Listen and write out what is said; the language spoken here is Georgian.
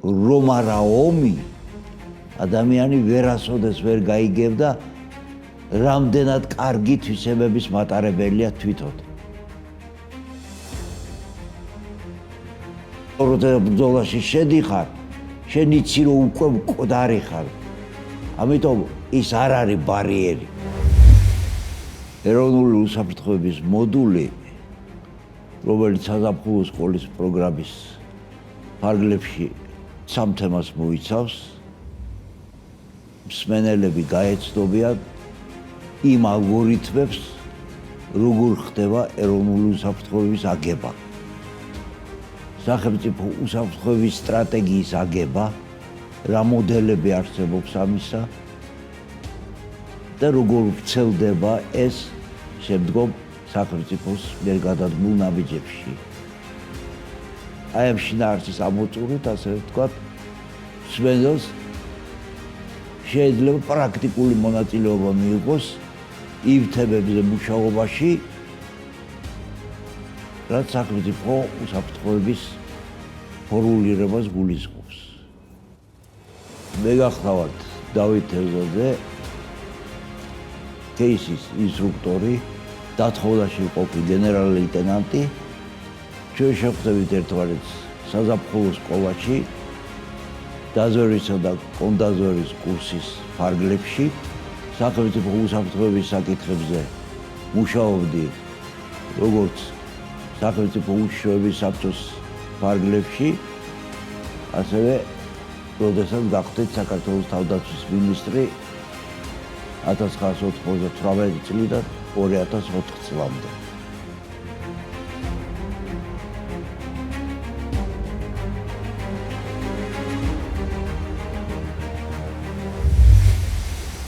რომ არა ომი, ადამიანი ვერასოდეს ვერ გაიგებდა, რამდენად კარგი თვისებების მატარებელია თვითონ. ბრძოლაში შედიხარ, შენ იცი რომ უკვე მკვდარი ხარ. ამიტომ ის არ არის ბარიერი. ეროვნული უსაფრთხოების მოდული, რომელიც საზაფხულო სკოლის პროგრამის ფარგლებში 3 თემას მოიცავს, მსმენელები გაეცნობიან იმ ალგორითმებს, როგორ ხდება ეროვნული უსაფრთხოების აგება. სახელმწიფო უსაფრთხოების სტრატეგიის აგება, რა მოდელები არსებობს ამისა და როგორ ვრცელდება ეს შემდგომ სახელმწიფოს მიერ გადადგმულ ნაბიჯებში. აი ამ შინაარსის ამოწურვით, ასე ვთქვათ, მსმენელს შეიძლება პრაქტიკული მონაწილეობა მიიღოს იმ თემებზე მუშაობაში, რაც სახელმწიფო უსაფრთხოების ფორმულირებას გულისხმობს. მე გახლავართ დავით თევზაძე, კეისის ინსტრუქტორი, დათხოვლაში მყოფი გენერალ-ლეიტენანტი. ჩვენ შევხვდებით ერთმანეთს საზაფხულო სკოლაში, დაზვერვისა და კონდაზვერის კურსის ფარგლებში. სახელმწიფო უსაფრთხოების საკითხებზე მუშაობდი როგორც სახელმწიფო უშიშროების საბჭოს ფარგლებში, ასევე როდესაც გახდით საქართველოს თავდაცვის მინისტრი 1998 წლიდან 2004 წლამდე.